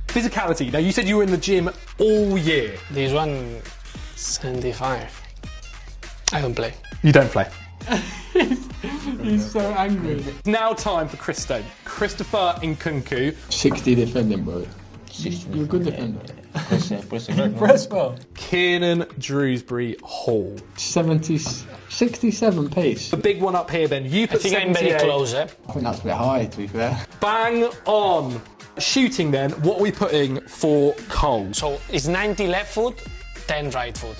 Physicality. Now, you said you were in the gym all year. This one, 75. I don't play. You don't play. He's so angry. Now time for Christo. Christopher Nkunku. 60 defending, bro. You're a good defender. Press well. Kiernan Drewsbury Hall. 67 pace. The big one up here, Ben. You I put think I'm very 78. close, eh? I think that's a bit high, to be fair. Bang on. Shooting then, what are we putting for Cole? So it's 90 left foot, 10 right foot.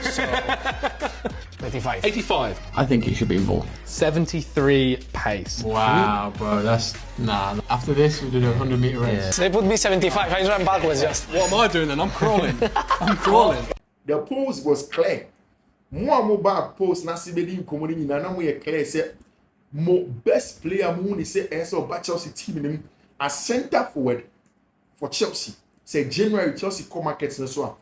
So 85. 85. I think he should be more. 73 pace. Wow, bro, that's... Nah, after this, we did a 100-metre race. They put me 75. I ran backwards just. What am I doing then? I'm crawling. I'm crawling. The pose was clear. Mo back post na sibedi nkomori nyina na mo ye clear say mo best player mo ni say Enzo ba Chelsea team nim as center forward for Chelsea. Say January Chelsea come markets na so.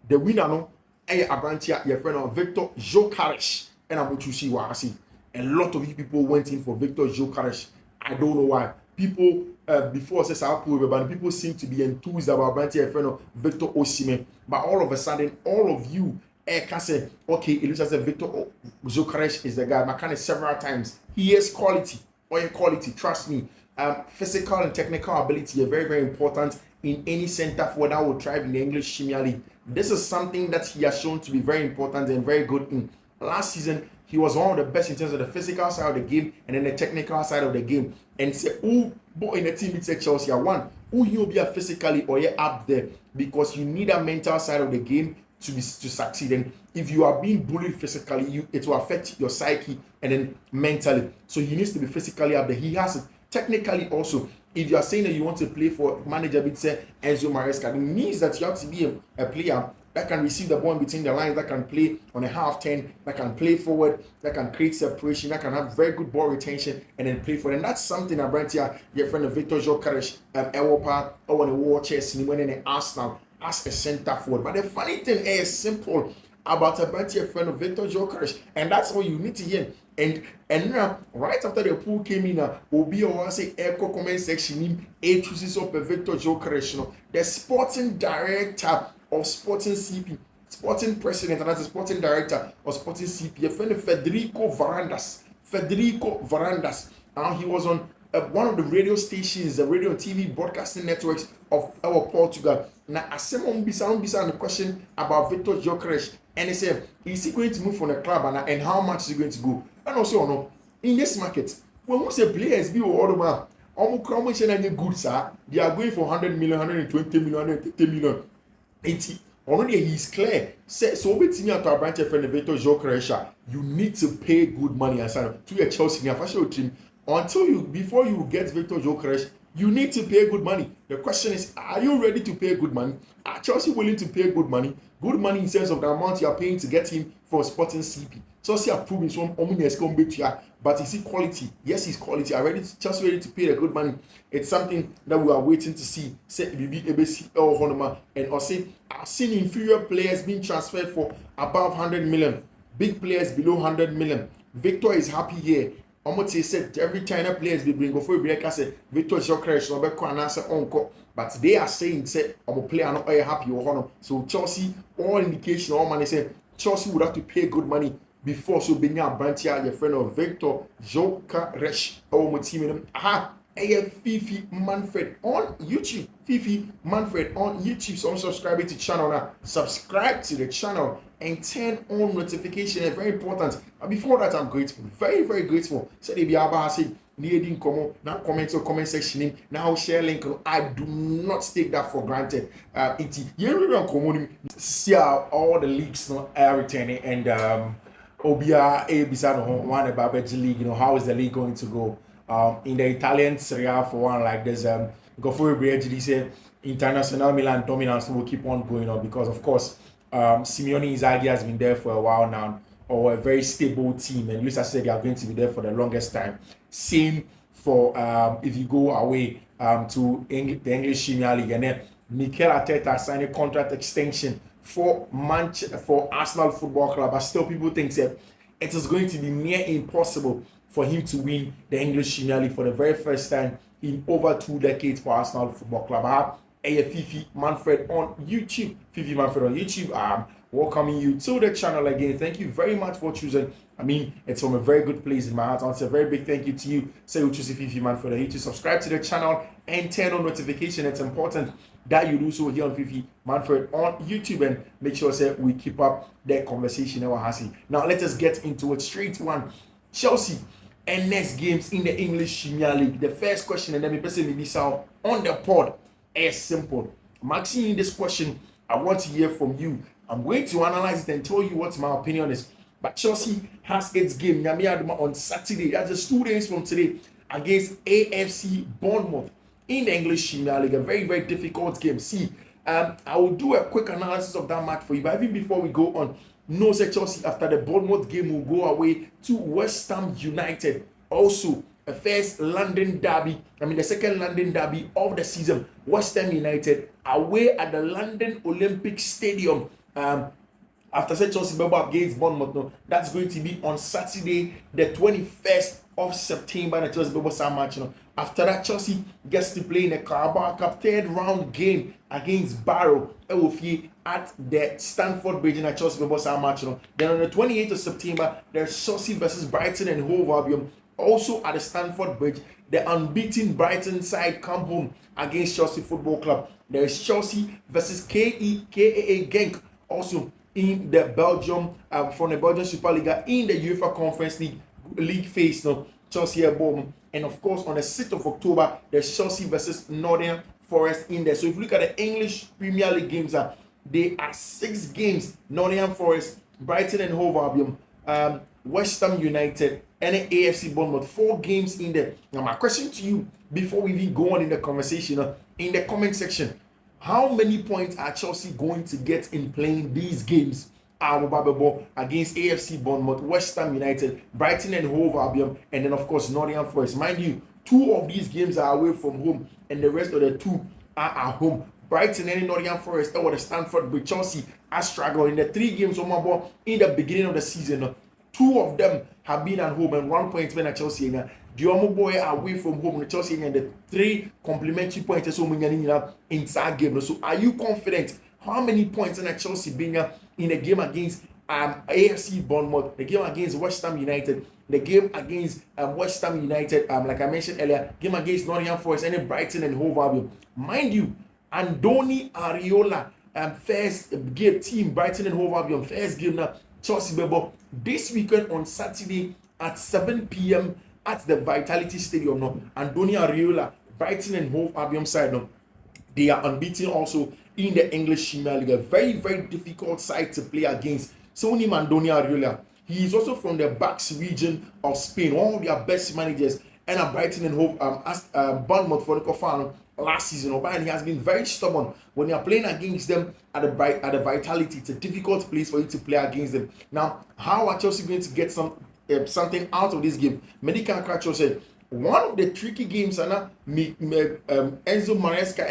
The winner no eh Abrantia your friend of Victor Gyökeres and I'm to see what I see. A lot of you people went in for Victor Gyökeres. I don't know why. People before says but people seem to be enthused about Abrantia friend of Victor Osimhen, but all of a sudden all of you can say, okay, it looks as if Victor Gyökeres is the guy. Makane several times. He has quality. Quality, trust me. Physical and technical ability are very, very important in any center forward that will thrive in the English Premier League. This is something that he has shown to be very important and very good in. Last season, he was one of the best in terms of the physical side of the game and then the technical side of the game. And say, who boy in the team it's Chelsea one, who you'll be physically or you're up there because you need a mental side of the game to succeed. And if you are being bullied physically, it will affect your psyche and then mentally. So he needs to be physically up there. He has it technically also. If you are saying that you want to play for manager say Enzo Maresca, it means that you have to be a player that can receive the ball in between the lines, that can play on a half 10, that can play forward, that can create separation, that can have very good ball retention and then play forward. And that's something that Brantia, your friend of Victor Gyökeres, Ewopa, or when he wore Chelsea, when in Arsenal as a center forward. But the funny thing is simple about a Brantia friend of Victor Gyökeres, and that's all you need to hear. And now, right after the pool came in, Obi or say echo comment section, a chooses up a Victor Gyökeres, the sporting director of Sporting CP, sporting president, and as a sporting director of Sporting CP, a friend of Federico Varandas. He was on one of the radio stations, the radio and TV broadcasting networks of our Portugal. Now, I said, on the question about Victor Gyökeres, and he said, is he going to move from the club and how much is he going to go? And also, no, in this market, when we say players be all over, almost any good, sir, they are going for 100 million, 120 million, 130 million. 80. Already he's clear. So with me at our branch friend Victor Gyökeres, you need to pay good money and sign to your Chelsea team. Before you get Victor Gyökeres, you need to pay good money. The question is, are you ready to pay good money? Are Chelsea willing to pay good money? Good money in terms of the amount you are paying to get him for Sporting CP. Chelsea have proven some but is he quality? Yes, he's quality. Chelsea ready to pay the good money. It's something that we are waiting to see. Say ABC and also I've seen inferior players being transferred for above 100 million, big players below 100 million. Victor is happy here. Omote said every China players be bring go for break say Victor Gyökeres no be ko anase onko, but they are saying say omo player no happy or hono. So Chelsea, all indication, all money say Chelsea would have to pay good money before so being a Brantia, your friend of Victor Gyökeres or my team. Fiifi-Manfred on YouTube. Fiifi-Manfred on YouTube. So subscribe to the channel now. Subscribe to the channel and turn on notification. It's very important. And before that, I'm grateful. Very, very grateful. So they be able to needing now comment or comment section now share link. I do not take that for granted. See how all the leagues are returning and Obia A beside one about Belgian league. How is the league going to go? In the Italian Serie A for one, like there's Goffrey Briaggi say international Milan dominance will keep on going on because of course Simeone Inzaghi has been there for a while now, or a very stable team, and Luis said they are going to be there for the longest time. Same for if you go away to the English Premier League, and then Mikel Arteta signed a contract extension for Arsenal Football Club, but still people think that it is going to be near impossible for him to win the English Premier League for the very first time in over 2 decades for Arsenal Football Club. I have Fiifi-Manfred on YouTube. Fiifi-Manfred on YouTube. Welcoming you to the channel again. Thank you very much for choosing. I mean, it's from a very good place in my heart. I want to say a very big thank you to you. Say you choose Fiifi-Manfred on YouTube. Subscribe to the channel and turn on notification. It's important that you do so here on Fiifi-Manfred on YouTube, and make sure that we keep up the conversation. Now let us get into it. Straight one. Chelsea and next games in the English Premier League. The first question, and then me person this out on the pod, is simple. I'm asking you this question. I want to hear from you. I'm going to analyze it and tell you what my opinion is. But Chelsea has its game on Saturday. That's just 2 days from today against AFC Bournemouth in the English Premier League. A very, very difficult game. See, I will do a quick analysis of that match for you. But even before we go on, no, say Chelsea after the Bournemouth game will go away to West Ham United. Also, a first London derby, the second London derby of the season. West Ham United away at the London Olympic Stadium. After say Chelsea go up against Bournemouth, no, that's going to be on Saturday, the 21st of September. The Chelsea go match, you know. After that, Chelsea gets to play in a Carabao Cup third round game against Barrow at the Stamford Bridge in a Chelsea go match, you know. Then on the 28th of September, there's Chelsea versus Brighton and Hove Albion. Also at the Stamford Bridge, the unbeaten Brighton side come home against Chelsea Football Club. There is Chelsea versus KAA Genk, also in the Belgium, from the Belgian Super League in the UEFA Conference League phase. No, Chelsea at Bournemouth. And of course, on the 6th of October, there's Chelsea versus Nottingham Forest in there. So if you look at the English Premier League games, there are 6 games: Nottingham Forest, Brighton and Hove Albion, West Ham United, and the AFC Bournemouth. 4 games in there. Now, my question to you before we even go on in the conversation, in the comment section, how many points are Chelsea going to get in playing these games? Against AFC Bournemouth, West Ham United, Brighton and Hove Albion, and then of course Nottingham Forest. Mind you, 2 of these games are away from home, and the rest of the 2 are at home. Brighton and Nottingham Forest, or the Stamford Bridge. Chelsea are struggling in the 3 games in the beginning of the season. 2 of them have been at home, and 1 point when at Chelsea. The boy away from home, the Chelsea, and the 3 complementary points in that game. So, are you confident? How many points in Chelsea being in the game against AFC Bournemouth, the game against West Ham United, the game against West Ham United, like I mentioned earlier, game against Nottingham Forest, and Brighton and Hove Albion. Mind you, Andoni Areola, first game team, Brighton and Hove Albion, first game now, Chelsea Bebo, this weekend on Saturday at 7 p.m. at the Vitality Stadium. No, Andoni Areola, Brighton and Hove Albion side, no, they are unbeaten also in the English Premier League. A very, very difficult side to play against. So Andoni Areola, he is also from the Basque region of Spain, one of their best managers, and a Brighton and Hove Bournemouth for the Cofano last season. And he has been very stubborn when you are playing against them at the Vitality. It's a difficult place for you to play against them. Now, how are Chelsea going to get something out of this game? Medical Cracho said one of the tricky games, Enzo Maresca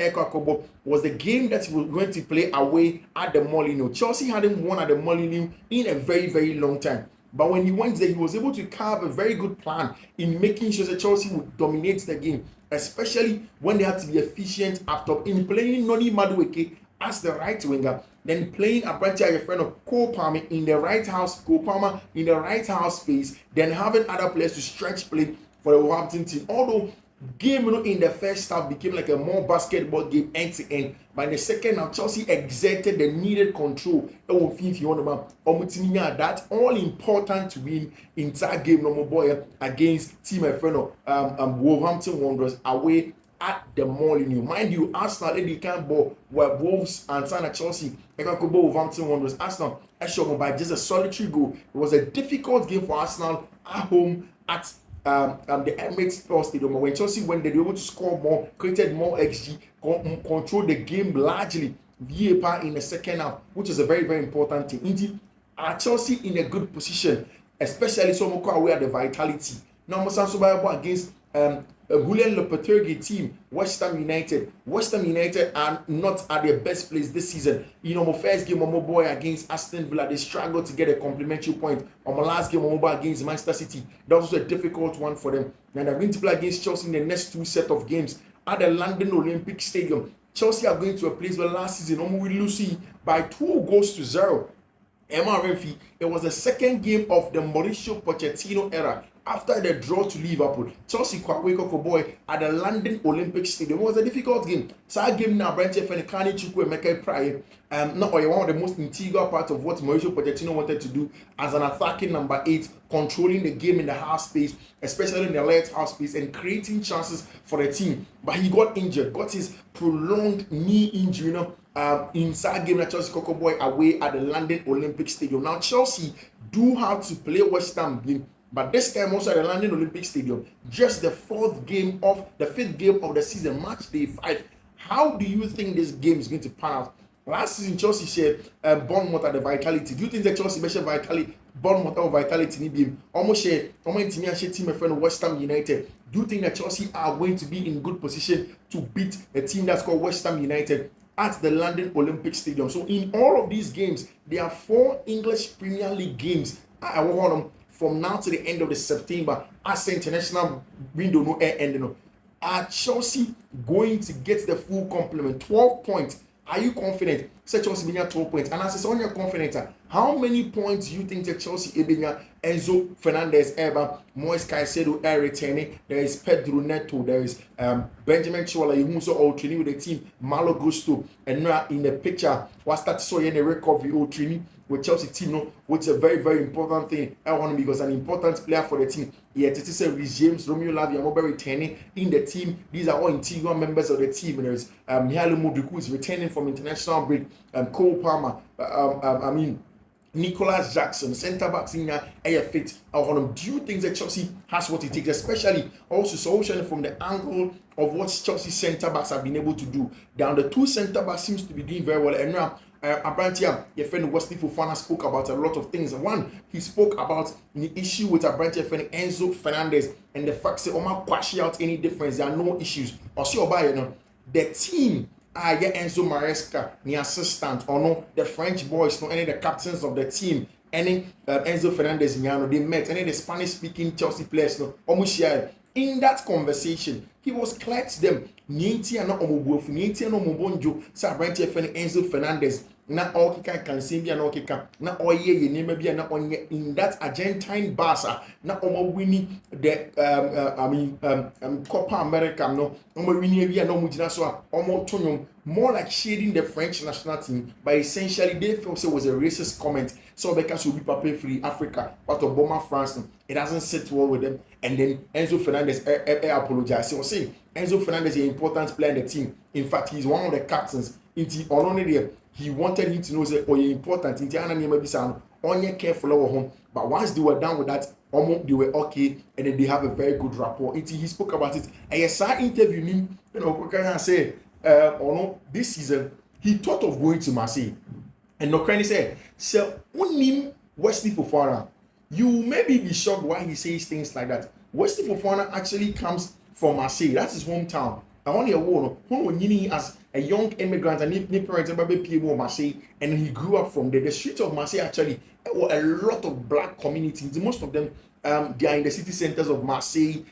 was the game that he was going to play away at the Molineux. Chelsea hadn't won at the Molineux in a very, very long time. But when he went there, he was able to carve a very good plan in making sure that Chelsea would dominate the game, especially when they had to be efficient up top in playing Noni Madueke as the right winger, then playing Abranti Ayefreno Cole Palmer in the right house space, then having other players to stretch play for the Wolverhampton team. Although game in the first half became like a more basketball game end to end, by the second half Chelsea exerted the needed control. That all important to win in that game against Team Efreno, Wolverhampton Wanderers away at the Molineux. Mind you, Arsenal they can't ball where Wolves and Sana Chelsea they can go Wolverhampton Wanderers. Arsenal by just a solitary goal. It was a difficult game for Arsenal at home at the Emirates Stadium. When Chelsea went, they were able to score more, created more XG, control the game largely VAR in the second half, which is a very, very important thing. Indeed, are Chelsea in a good position, especially so away at the Vitality. Now, against Julian Lopetegui team, West Ham United. West Ham United are not at their best place this season. You know, my first game on my boy against Aston Villa, they struggled to get a complimentary point. On my last game on my boy against Manchester City, that was also a difficult one for them. And they're going to play against Chelsea in the next 2 set of games at the London Olympic Stadium. Chelsea are going to a place where last season we lose by 2-0. MRF, it was the second game of the Mauricio Pochettino era after the draw to Liverpool. Chelsea Kwakwe boy at the London Olympic Stadium. It was a difficult game. So I game now Branch FN Kani Chukwu Emeka Pride. Not one of the most integral part of what Mauricio Pochettino wanted to do as an attacking number 8, controlling the game in the half space, especially in the left half space, and creating chances for the team. But he got injured, got his prolonged knee injury, inside game that Chelsea Coco Boy away at the London Olympic Stadium. Now Chelsea do have to play West Ham game, but this time also at the London Olympic Stadium, just the 5th game of the season, match day 5. How do you think this game is going to pan out? Last season Chelsea shared Bournemouth at the Vitality. Do you think that Chelsea measure Vitality, Bournemouth or Vitality in game? Almost share team friend West Ham United. Do you think that Chelsea are going to be in good position to beat a team that's called West Ham United at the London Olympic Stadium? So in all of these games, there are 4 English Premier League games. I want them from now to the end of the September as the international window no ending. Are Chelsea going to get the full complement? 12 points. Are you confident? Say Chelsea be 12 points. And as it's on your confidence, how many points do you think that Chelsea be Enzo Fernandez, Eba, Moise Caicedo, returning? There is Pedro Neto, there is Benjamin Chouala, who's all training with the team, Malo Gusto, and now in the picture, what's that so in the recovery or training with Chelsea team, which is a very, very important thing. I want to because an important player for the team. Yet it is James Romeo Lavia Mobile returning in the team. These are all integral members of the team. And there is Mihalo Mudriku is returning from international break. Cole Palmer, Nicholas Jackson, centre backs in a fit. Do you think that Chelsea has what it takes, especially also solution from the angle of what Chelsea centre backs have been able to do? Down the 2 centre backs seems to be doing very well. And now Abrantia, your friend Wesley Fofana spoke about a lot of things. One, he spoke about the issue with Abrantia friend Enzo Fernandez and the fact that Omar quash out any difference. There are no issues. Also, the team. Enzo Maresca, the assistant, or no, the French boys, no, any of the captains of the team, any Enzo Fernandez, they met, any of the Spanish-speaking Chelsea players, no, almost in that conversation, he was clear to them, Nienti and Omobuofu, Nienti and Omobonjo, Sabrante Enzo Fernandez, na okika can see me and okika, na oye ye name be na onye in that Argentine Barca, na omo winning the Copa America, no, omo winning be no mujina so omo tonyo, more like shading the French national team, but essentially they felt it was a racist comment. So because will be Pape free Africa, but Obama France, it doesn't sit well with them. And then Enzo Fernandez apologized. He was saying Enzo Fernandez is an important player in the team. In fact, he's one of the captains. He wanted him to know that you're important. Only careful of home. But once they were done with that, they were okay, and then they have a very good rapport. He spoke about it. And I saw interview him, say, this season he thought of going to Marseille. And Nokrani said, so when Wesley Fofana, you maybe be shocked why he says things like that. Wesley Fofana actually comes from Marseille. That's his hometown. I want to as a young immigrant and his parents were Marseille, and he grew up from there. The streets of Marseille actually were a lot of black communities. Most of them they are in the city centers of Marseille.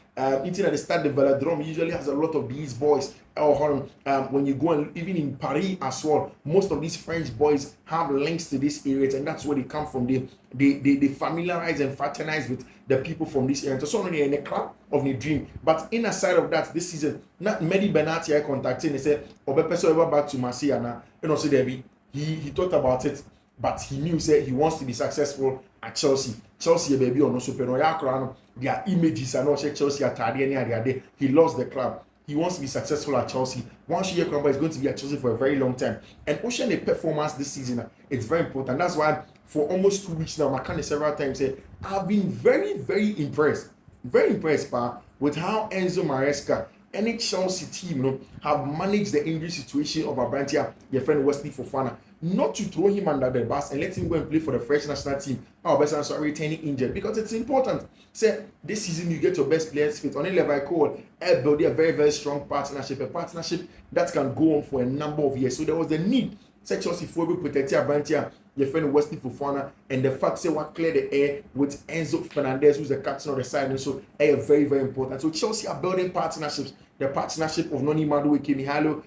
Eating at the Stade de Velodrome usually has a lot of these boys. When you go and even in Paris as well, most of these French boys have links to these areas, and that's where they come from. They familiarize and fraternize with the people from this area. So only in a club of the dream. But in aside of that, this season, not many Benati I contacted. They said, "Obepeso ever back to Marseille now?" And also Debbie, he thought about it, but he knew that he wants to be successful at Chelsea. Chelsea baby or no super no their images are not Chelsea at Tardiani. He lost the club. He wants to be successful at Chelsea. Once year Crumble is going to be at Chelsea for a very long time. And Ocean a performance this season, it's very important. That's why for almost 2 weeks now, Makane several times said, I've been very, very impressed. Very impressed with how Enzo Maresca any Chelsea team, have managed the injury situation of Abrantia, your friend Wesley Fofana, not to throw him under the bus and let him go and play for the French national team. Our best answer returning injured because it's important. Say this season you get your best players fit on a level I call build a very, very strong partnership, a partnership that can go on for a number of years. So there was a need. Say Chelsea for able protect Abrantia, your friend Wesley Fofana, and the fact say what clear the air with Enzo Fernandez, who's the captain of the side, and so very, very important. So Chelsea are building partnerships. The partnership of Noni Madueke Mihalo,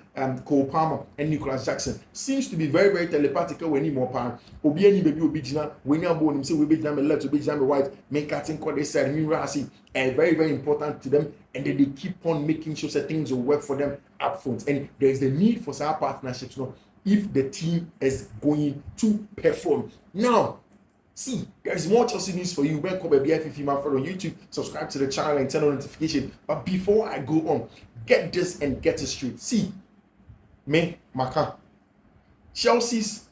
Cole Palmer, and Nicholas Jackson seems to be very, very telepathic when he more pan. Obiani baby Obijina, when you're born, him say we be jam left, we be jam right, make cutting call this side, Mirasi, and very, very important to them. And then they keep on making sure that things will work for them up front. And there is the need for some partnerships now if the team is going to perform. Now, see, there's more Chelsea news for you. Welcome to Fiifi-Manfred on YouTube. Subscribe to the channel and turn on notification. But before I go on, get this and get it straight. See, Maka, Chelsea's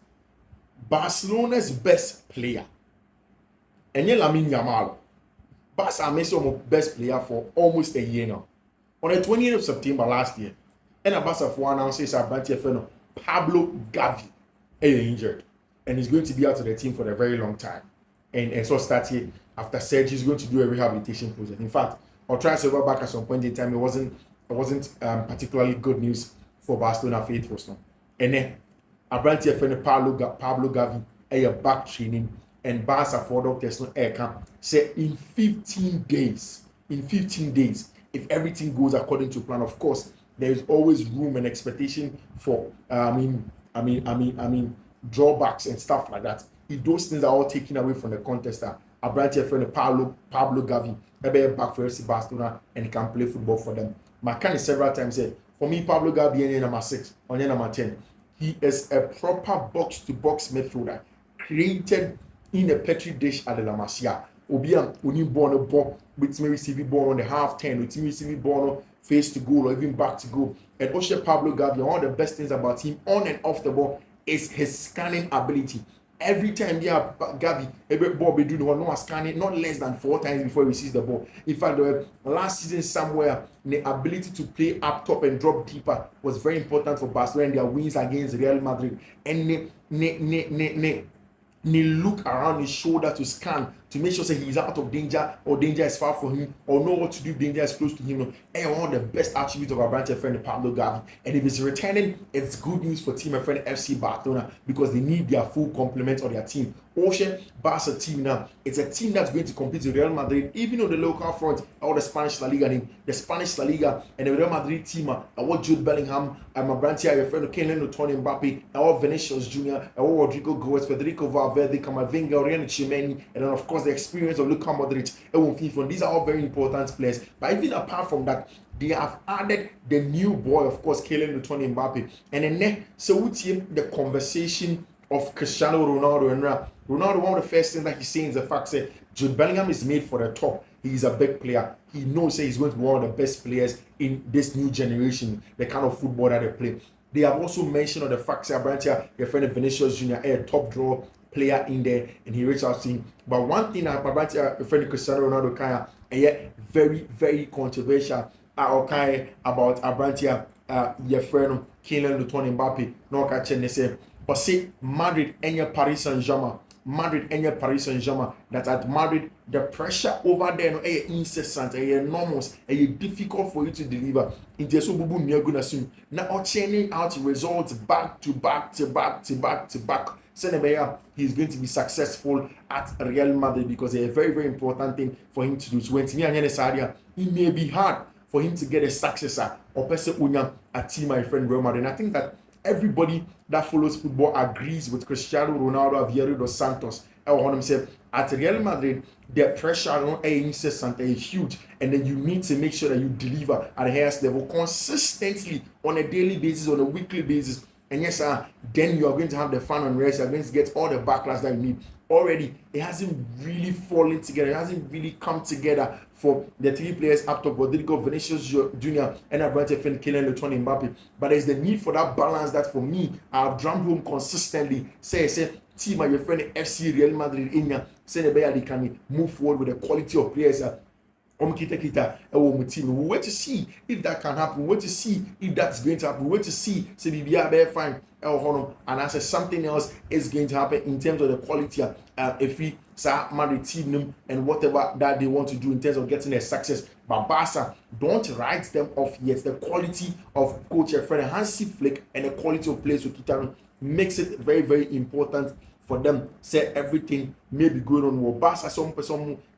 Barcelona's best player, and Lamine Yamal. Barca made some best player for almost a year now. On the 20th of September last year, and Barca for announces Pablo Gavi is injured and he's going to be out of the team for a very long time. And so started after surgery, he's going to do a rehabilitation process. In fact, I'll try to go back at some point in time. It wasn't particularly good news for Barcelona faithfuls now. And then Abrantia friend Pablo Gavi a back training and Barca for doctors no air camp say in 15 days, if everything goes according to plan, of course, there is always room and expectation for drawbacks and stuff like that. If those things are all taken away from the contestant, Abrantia friend Pablo Gavi be back for FC Barcelona and he can play football for them. Makani several times said, for me, Pablo Gavi is number 6 or number 10. He is a proper box-to-box midfielder created in a petri dish at the La Masia. Obia uni born a ball with me receiving ball on the half 10, with me receiving ball face to goal or even back to goal. And also Pablo Gavi, one of the best things about him on and off the ball is his scanning ability. Every time Gavi, every ball be doing no scanning, not less than 4 times before he receives the ball. In fact, last season somewhere, the ability to play up top and drop deeper was very important for Barcelona and their wins against Real Madrid. And they look around his shoulder to scan to make sure that he's out of danger or danger is far from him or know what to do if danger is close to him. And one of the best attributes of our branch friend Pablo Gavi. And if he's returning, it's good news for team and friend FC Barcelona because they need their full complement of their team. Ocean Barca team now, it's a team that's going to compete with Real Madrid, even on the local front or the Spanish La Liga. The Spanish La Liga and the Real Madrid team are what Jude Bellingham, and my branch here, your friend Kylian Mbappe, our Vinicius Jr., our Rodrigo Goes, Federico Valverde, Camavinga, Oriana Chimeni, and then of course the experience of Luka Modric. These are all very important players. But even apart from that, they have added the new boy, of course, Kylian Mbappe. And then so with him, the conversation of Cristiano Ronaldo and Ronaldo, one of the first things that he's saying is the fact that Jude Bellingham is made for the top. He's a big player. He knows that he's going to be one of the best players in this new generation, the kind of football that they play. They have also mentioned on the fact that Brantia, your friend Vinicius Jr., a top draw player in there, and he reached out to him. But one thing that Brantia, your friend Cristiano Ronaldo, very, very controversial about Abrantia, your friend Kylian Mbappe, no catching they say. But say Madrid and Paris Saint-Germain. That at Madrid, the pressure over there is incessant, enormous, difficult for you to deliver. In the Bubu Niaguna soon. Now churning out results back to back. Senegal, he's going to be successful at Real Madrid because it's a very, very important thing for him to do. So when it may be hard for him to get a successor or person unya a team, my friend Real Madrid. And I think that everybody that follows football agrees with Cristiano Ronaldo, Aveiro dos Santos. At Real Madrid, the pressure on incessant is huge, and then you need to make sure that you deliver at the highest level consistently on a daily basis, on a weekly basis. And yes, then you are going to have the fun and rest. You are going to get all the backlash that you need. Already, it hasn't really fallen together. It hasn't really come together for the 3 players up top. Rodrigo, Vinicius Jr. and a branch of friend Kylian Mbappe. But there's the need for that balance that for me, I've drummed home consistently. Say, team and your friend FC Real Madrid in say they can move forward with the quality of players. kita team. We wait to see if that can happen. We wait to see if that's going to happen. We wait to see BBR be fine. And I said something else is going to happen in terms of the quality if we marry team and whatever that they want to do in terms of getting a success. But Barca, don't write them off yet. The quality of coach Fred Hansi Flick and the quality of players with Kitano makes it very, very important for them. Say everything may be going on with Barca. Some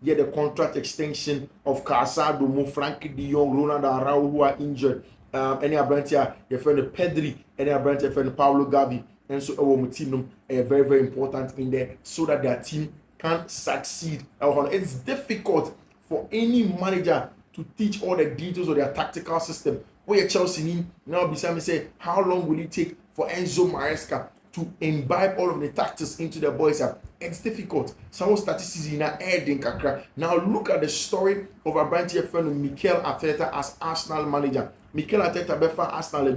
the contract extension of Casado, Mo, Frankie de Jong, Ronald and Raul who are injured. Any Abrantia, your friend Pedri, any Abrantia, your friend Paulo Gavi, and so our team very, very important in there so that their team can succeed. It's difficult for any manager to teach all the details of their tactical system. Where Chelsea need now beside me say, how long will it take for Enzo Maresca to imbibe all of the tactics into the boys? It's difficult. Some statistics in a head in Kakra. Now look at the story of a branch friend Mikel Arteta as Arsenal manager. Mikel Arteta befa Arsenal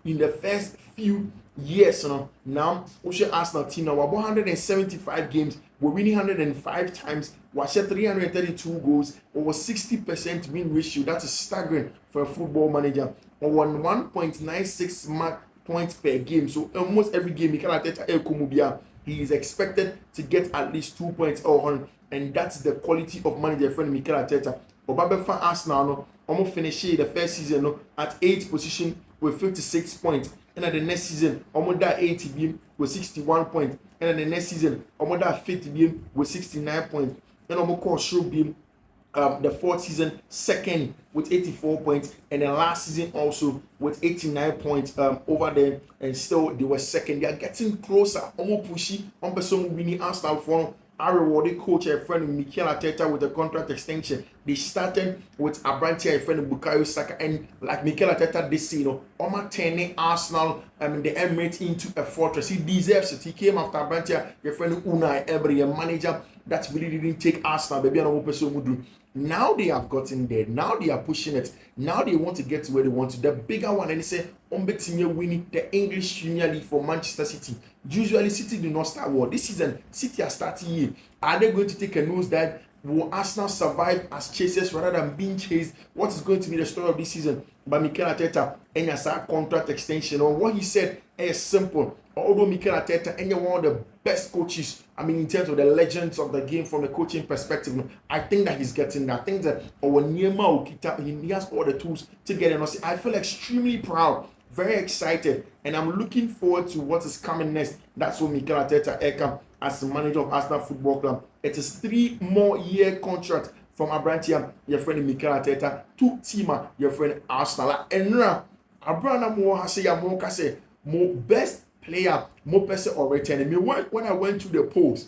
in the first few years. Now Arsenal team now 175 games. We're winning 105 times. We shot 332 goals. Over 60% win ratio. That is staggering for a football manager. Over 1.96 points per game. So almost every game, Mikel Arteta he is expected to get at least 2 points on, and that's the quality of manager friend Mikel Arteta. Obabe fan Arsenal almost finished the first season at 8th position with 56 points, and at the next season almost that 80 game with 61 points, and at the next season almost that 50 game with 69 points, and almost called show game. The fourth season second with 84 points, and the last season also with 89 points over there, and still they were second. They are getting closer, almost pushy. One person winning Arsenal for I rewarded coach a friend Mikel Arteta with a contract extension. They started with Abrantia, a friend Bukayo Saka, and like Mikel Arteta this season, turning Arsenal the Emirates into a fortress. He deserves it. He came after Abrantia, your friend Unai Emery, a manager that really didn't take Arsenal. Baby, and person would do. Now they have gotten there. Now they are pushing it. Now they want to get to where they want to. The bigger one, and they say, winning the English Premier League for Manchester City. Usually, City do not start well. This season, City are starting here. Are they going to take a nosedive? Will Arsenal survive as chasers rather than being chased? What is going to be the story of this season? But Mikel Arteta and his contract extension, or what he said is simple. Although Mikel Arteta and one of the best coaches, in terms of the legends of the game from the coaching perspective, I think that he's getting that. I think that he has all the tools to get it. I feel extremely proud, very excited, and I'm looking forward to what is coming next. That's what Mikel Arteta Ekam as the manager of Arsenal Football Club. It is 3 more year contract from Abrantia, your friend Mikel Arteta, to Tima, your friend Arsenal. And Abrana Mo Hasea Mo Kase, Mo best player, more person or return. When I went to the polls,